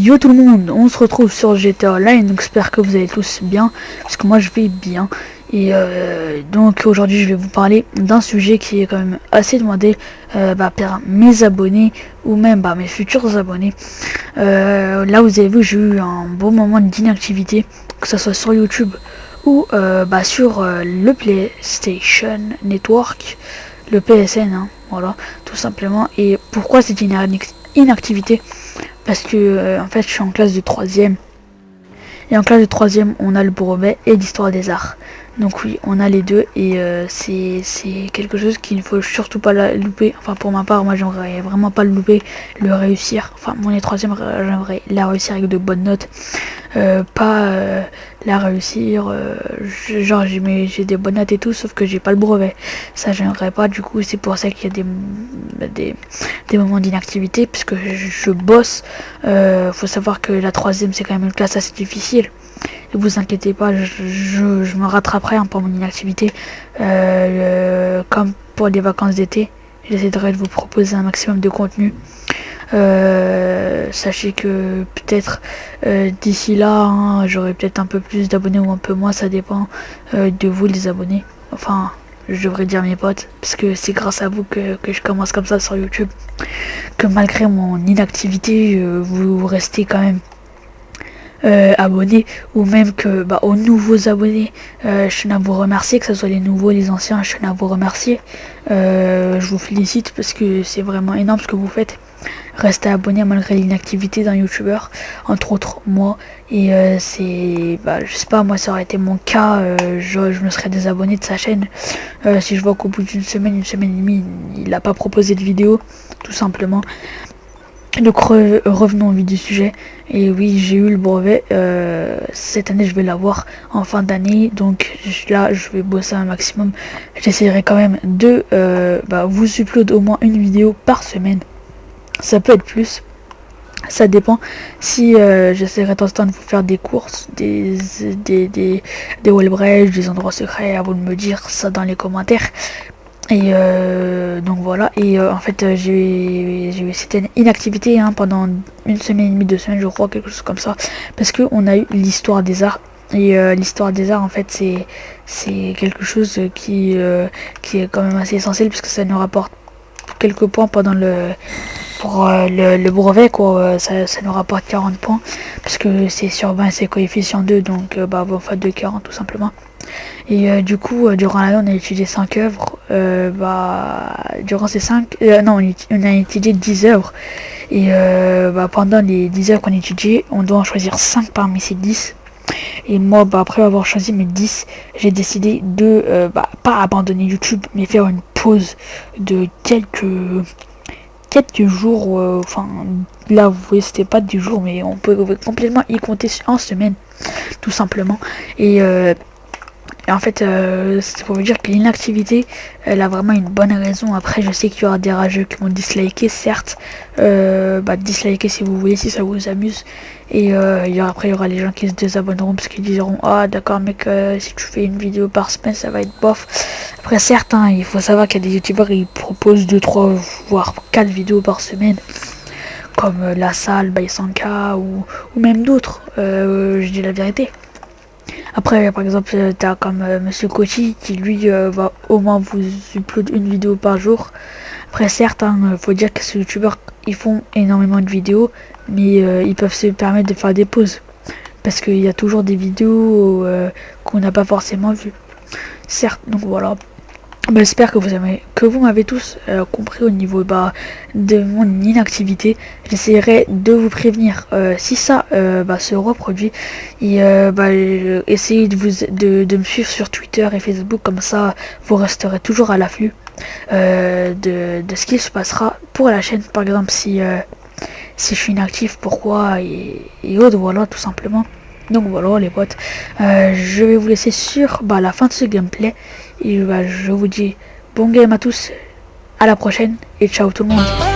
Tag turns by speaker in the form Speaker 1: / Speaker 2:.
Speaker 1: Yo tout le monde, on se retrouve sur GTA Online, donc j'espère que vous allez tous bien, parce que moi je vais bien. Et donc aujourd'hui je vais vous parler d'un sujet qui est quand même assez demandé par mes abonnés ou même mes futurs abonnés. Là vous avez vu, j'ai eu un bon moment d'inactivité, que ce soit sur YouTube ou sur le PlayStation Network, le PSN, hein, voilà, tout simplement. Et pourquoi cette inactivité? Parce que en fait je suis en classe de 3ème. Et en classe de 3ème on a le brevet et l'histoire des arts. Donc oui, on a les deux et c'est quelque chose qu'il ne faut surtout pas louper. Enfin pour ma part, moi j'aimerais vraiment pas le louper, le réussir. Enfin mon est 3ème, j'aimerais la réussir avec de bonnes notes. La réussir genre j'ai des bonnes notes et tout, sauf que j'ai pas le brevet. Ça j'aimerais pas, du coup c'est pour ça qu'il y a des moments d'inactivité, puisque je bosse. Faut savoir que la 3ème c'est quand même une classe assez difficile. Ne vous inquiétez pas, je me rattraperai pour mon inactivité. Comme pour les vacances d'été, j'essaierai de vous proposer un maximum de contenu. Sachez que peut-être d'ici là, hein, j'aurai peut-être un peu plus d'abonnés ou un peu moins, ça dépend de vous les abonnés. Enfin, je devrais dire mes potes, parce que c'est grâce à vous que je commence comme ça sur YouTube. Que malgré mon inactivité, vous restez quand même abonnés, ou même que aux nouveaux abonnés, je tiens à vous remercier, que ce soit les nouveaux, les anciens, je tiens à vous remercier. Je vous félicite parce que c'est vraiment énorme ce que vous faites. Restez abonné malgré l'inactivité d'un youtubeur, entre autres moi. Et c'est je sais pas, moi ça aurait été mon cas, je me serais désabonné de sa chaîne si je vois qu'au bout d'une semaine et demie il n'a pas proposé de vidéo, tout simplement. Donc revenons au vif du sujet. Et oui, j'ai eu le brevet, cette année je vais l'avoir en fin d'année, donc là je vais bosser un maximum. J'essaierai quand même de vous upload au moins une vidéo par semaine. Ça peut être plus, ça dépend. Si j'essaierai de temps en temps de vous faire des courses, des wallbreaks, des endroits secrets, à vous de me dire ça dans les commentaires. Et donc voilà, et en fait j'ai eu cette inactivité pendant une semaine et demie, 2 semaines je crois, quelque chose comme ça, parce que on a eu l'histoire des arts. Et l'histoire des arts en fait c'est quelque chose qui est quand même assez essentiel, puisque ça nous rapporte quelques points pendant le brevet, quoi. Ça nous rapporte 40 points, parce que c'est sur 20, c'est coefficient 2, donc vous faites de 40 tout simplement. Et du coup durant l'année on a étudié 5 œuvres, durant ces 5 non, on a étudié 10 œuvres. Et pendant les 10 œuvres qu'on a étudiées, on doit en choisir 5 parmi ces 10. Et moi après avoir choisi mes 10, j'ai décidé de pas abandonner YouTube, mais faire une pause de quelques jours. Enfin là vous voyez, c'était pas 10 jours, mais on peut complètement y compter en semaine, tout simplement. Et en fait, c'est pour vous dire que l'inactivité, elle a vraiment une bonne raison. Après, je sais qu'il y aura des rageux qui vont disliker, certes. Disliker si vous voulez, si ça vous amuse. Et après, il y aura les gens qui se désabonneront parce qu'ils diront: ah d'accord mec, si tu fais une vidéo par semaine, ça va être bof. Après, certes, il faut savoir qu'il y a des youtubeurs qui proposent 2, 3, voire 4 vidéos par semaine. Comme La Salle, Baysanka ou même d'autres. Je dis la vérité. Après, par exemple, t'as comme Monsieur Kochi qui lui va au moins vous upload une vidéo par jour. Après, certes, faut dire que ces youtubeurs ils font énormément de vidéos, mais ils peuvent se permettre de faire des pauses, parce qu'il y a toujours des vidéos qu'on n'a pas forcément vues. Certes, donc voilà. J'espère que vous m'avez tous compris au niveau de mon inactivité. J'essaierai de vous prévenir si ça se reproduit. Et essayez de me suivre sur Twitter et Facebook, comme ça vous resterez toujours à l'afflux de ce qui se passera pour la chaîne. Par exemple, si je suis inactif, pourquoi, et autres, voilà, tout simplement. Donc voilà les potes, je vais vous laisser sur la fin de ce gameplay. Et je vous dis bon game à tous, à la prochaine et ciao tout le monde.